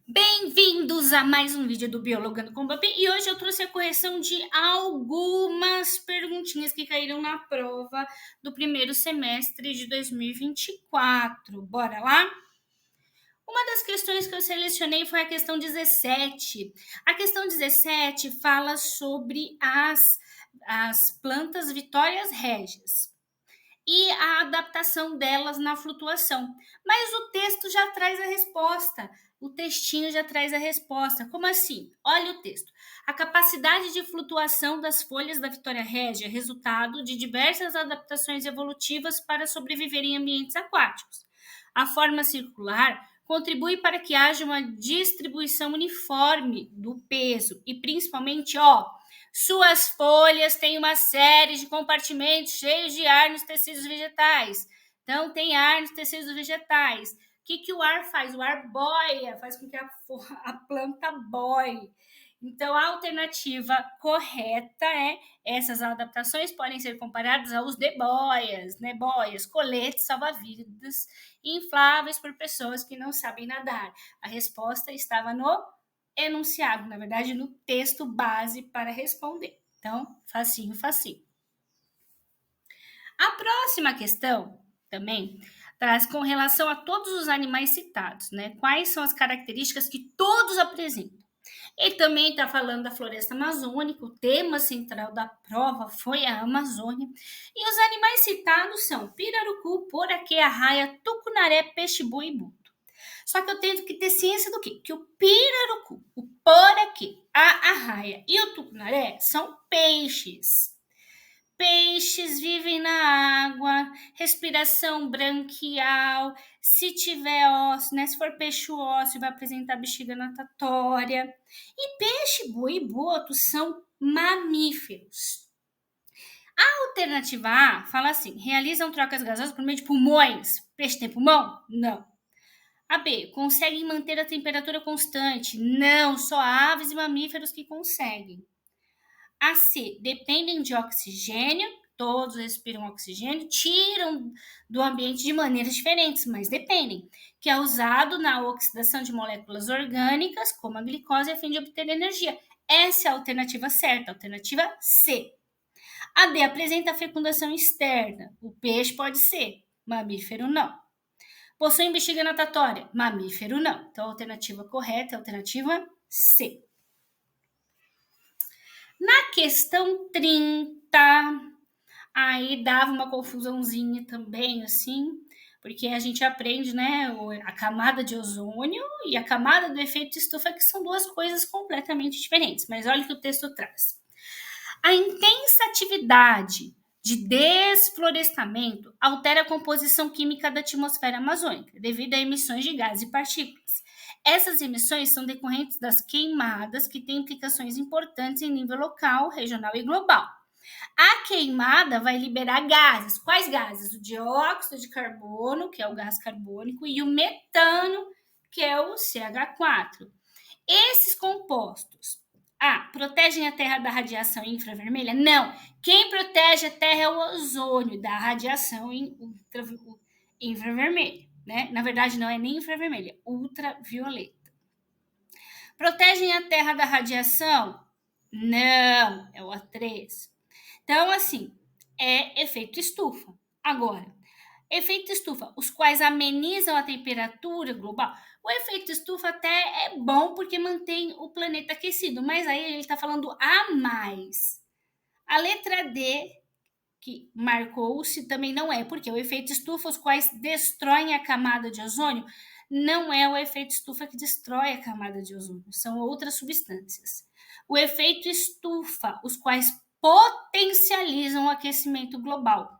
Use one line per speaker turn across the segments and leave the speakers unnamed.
Bem-vindos a mais um vídeo do Biologando com Babi e hoje eu trouxe a correção de algumas perguntinhas que caíram na prova do primeiro semestre de 2024. Bora lá? Uma das questões que eu selecionei foi a questão 17. A questão 17 fala sobre as plantas Vitórias régias e a adaptação delas na flutuação. Mas o texto já traz a resposta. O textinho já traz a resposta. Como assim? Olha o texto. A capacidade de flutuação das folhas da Vitória régia é resultado de diversas adaptações evolutivas para sobreviver em ambientes aquáticos. A forma circular contribui para que haja uma distribuição uniforme do peso e principalmente, suas folhas têm uma série de compartimentos cheios de ar nos tecidos vegetais. Então, tem ar nos tecidos vegetais. O que o ar faz? O ar boia, faz com que a planta boie. Então, a alternativa correta é essas adaptações podem ser comparadas aos de boias, né? Boias, coletes salva-vidas infláveis por pessoas que não sabem nadar. A resposta estava no enunciado, na verdade, no texto base para responder. Então, facinho, facinho. A próxima questão também traz com relação a todos os animais citados, né? Quais são as características que todos apresentam? Ele também está falando da floresta amazônica, o tema central da prova foi a Amazônia. E os animais citados são pirarucu, poraquê, arraia, tucunaré, peixe-boi e buto. Só que eu tenho que ter ciência do quê? Que o pirarucu, o poraquê, a arraia e o tucunaré são peixes. Peixes vivem na água, respiração branquial. Se tiver ósseo, né? Se for peixe ósseo, vai apresentar bexiga natatória. E peixe, boi e boto são mamíferos. A alternativa A fala assim: realizam trocas gasosas por meio de pulmões. Peixe tem pulmão? Não. A B, conseguem manter a temperatura constante? Não, só aves e mamíferos que conseguem. A C, dependem de oxigênio, todos respiram oxigênio, tiram do ambiente de maneiras diferentes, mas dependem, que é usado na oxidação de moléculas orgânicas, como a glicose, a fim de obter energia. Essa é a alternativa certa, a alternativa C. A D apresenta a fecundação externa, o peixe pode ser, mamífero não. Possuem bexiga natatória, mamífero não. Então, a alternativa correta é a alternativa C. Na questão 30, aí dava uma confusãozinha também, assim, porque a gente aprende, né, a camada de ozônio e a camada do efeito estufa, que são duas coisas completamente diferentes. Mas olha o que o texto traz. A intensa atividade de desflorestamento altera a composição química da atmosfera amazônica, devido a emissões de gases e partículas. Essas emissões são decorrentes das queimadas, que têm implicações importantes em nível local, regional e global. A queimada vai liberar gases. Quais gases? O dióxido de carbono, que é o gás carbônico, e o metano, que é o CH4. Esses compostos, protegem a Terra da radiação infravermelha? Não. Quem protege a Terra é o ozônio da radiação infravermelha. Né? Na verdade, não é nem infravermelha, ultravioleta. Protegem a Terra da radiação? Não, é o A3. Então, assim, é efeito estufa. Agora, efeito estufa, os quais amenizam a temperatura global. O efeito estufa até é bom porque mantém o planeta aquecido, mas aí ele está falando a mais. A letra D, que marcou-se, também não é, porque o efeito estufa, os quais destroem a camada de ozônio, não é o efeito estufa que destrói a camada de ozônio, são outras substâncias. O efeito estufa, os quais potencializam o aquecimento global.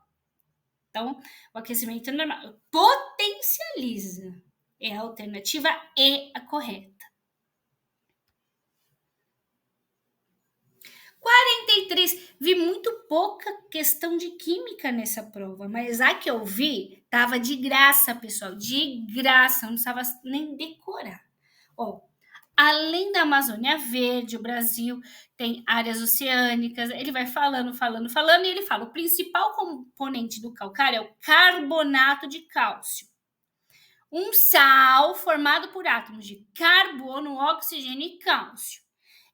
Então, o aquecimento é normal, potencializa. É a alternativa E a correta. 43. Vi muito pouca questão de química nessa prova, mas a que eu vi estava de graça, pessoal, de graça, não precisava nem decorar. Além da Amazônia Verde, o Brasil tem áreas oceânicas, ele vai falando, e ele fala, o principal componente do calcário é o carbonato de cálcio. um sal formado por átomos de carbono, oxigênio e cálcio.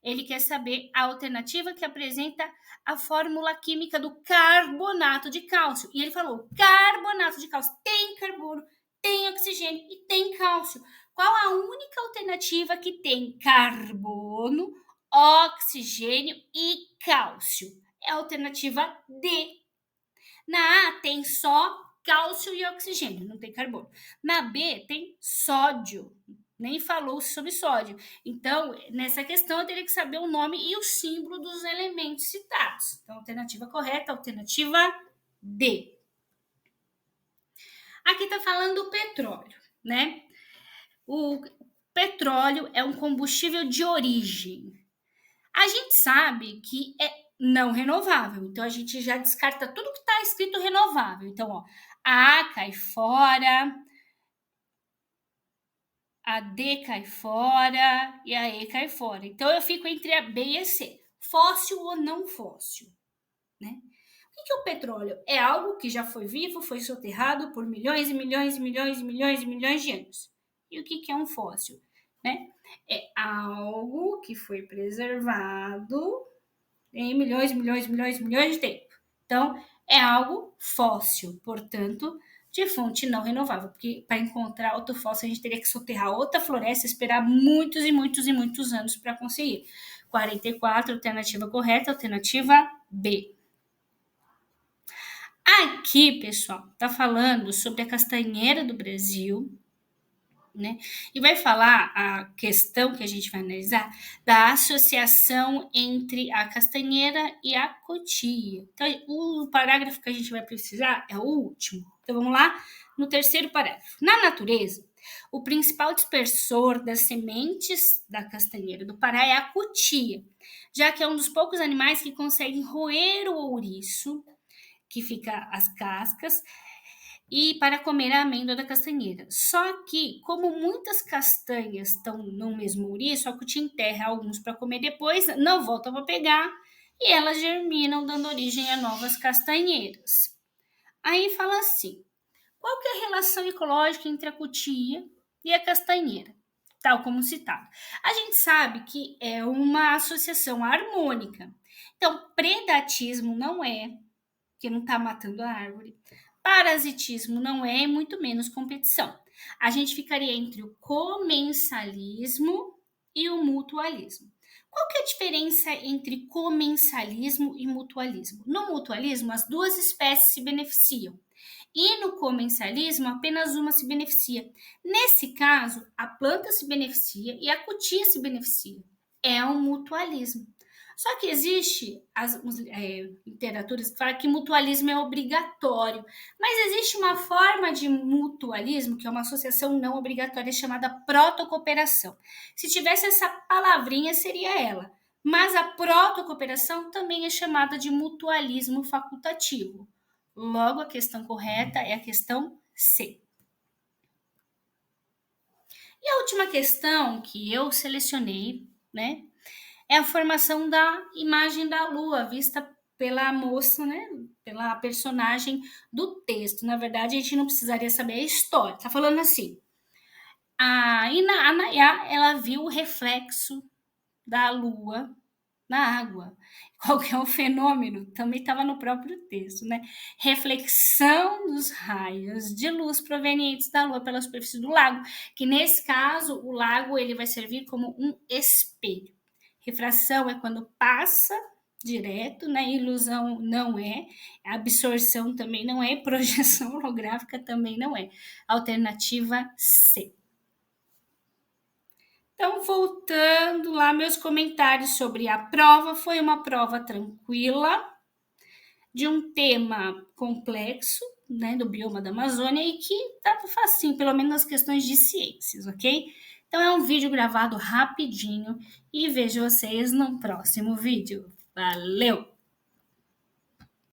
Ele quer saber a alternativa que apresenta a fórmula química do carbonato de cálcio. E ele falou, carbonato de cálcio tem carbono, tem oxigênio e tem cálcio. Qual a única alternativa que tem carbono, oxigênio e cálcio? É a alternativa D. Na A tem só cálcio e oxigênio, não tem carbono. Na B tem sódio, nem falou sobre sódio. Então, nessa questão, eu teria que saber o nome e o símbolo dos elementos citados. Então, alternativa correta, alternativa D. Aqui está falando do petróleo, né? O petróleo é um combustível de origem. A gente sabe que é não renovável, então a gente já descarta tudo que está escrito renovável. Então, ó, a A cai fora, a D cai fora e a E cai fora. Então, eu fico entre a B e a C, fóssil ou não fóssil, né? O que é o petróleo? É algo que já foi vivo, foi soterrado por milhões e milhões e milhões e milhões e milhões de anos. E o que é um fóssil? Né? É algo que foi preservado em milhões, milhões, milhões, milhões de tempo. Então, é algo fóssil, portanto, de fonte não renovável. Porque para encontrar outro fóssil, a gente teria que soterrar outra floresta, esperar muitos e muitos e muitos anos para conseguir. 44, alternativa correta, alternativa B. Aqui, pessoal, tá falando sobre a castanheira do Brasil, né? E vai falar a questão que a gente vai analisar da associação entre a castanheira e a cotia. Então, o parágrafo que a gente vai precisar é o último. Então, vamos lá no terceiro parágrafo. Na natureza, o principal dispersor das sementes da castanheira do Pará é a cotia, já que é um dos poucos animais que conseguem roer o ouriço, que fica as cascas, e para comer a amêndoa da castanheira. Só que, como muitas castanhas estão no mesmo ouriço, a cutia enterra alguns para comer depois, não volta para pegar, e elas germinam, dando origem a novas castanheiras. Aí fala assim, qual que é a relação ecológica entre a cutia e a castanheira? Tal como citado. A gente sabe que é uma associação harmônica. Então, predatismo não é, porque não está matando a árvore. Parasitismo não é, muito menos competição. A gente ficaria entre o comensalismo e o mutualismo. Qual que é a diferença entre comensalismo e mutualismo? No mutualismo, as duas espécies se beneficiam. E no comensalismo, apenas uma se beneficia. Nesse caso, a planta se beneficia e a cutia se beneficia. É um mutualismo. Só que existe as literaturas que falam que mutualismo é obrigatório, mas existe uma forma de mutualismo, que é uma associação não obrigatória chamada protocooperação. Se tivesse essa palavrinha, seria ela. Mas a protocooperação também é chamada de mutualismo facultativo. Logo, a questão correta é a questão C. E a última questão que eu selecionei, né, é a formação da imagem da Lua, vista pela moça, né, pela personagem do texto. Na verdade, a gente não precisaria saber a história. Tá falando assim, a Nayá, ela viu o reflexo da Lua na água. Qual que é o fenômeno? Também estava no próprio texto, né? Reflexão dos raios de luz provenientes da Lua pela superfície do lago, que nesse caso, o lago ele vai servir como um espelho. Refração é quando passa direto, né? Ilusão não é, absorção também não é, projeção holográfica também não é. Alternativa C. Então, voltando lá, meus comentários sobre a prova, foi uma prova tranquila, de um tema complexo, né, do bioma da Amazônia, e que estava facinho, pelo menos nas questões de ciências, ok? Então, é um vídeo gravado rapidinho e vejo vocês no próximo vídeo. Valeu!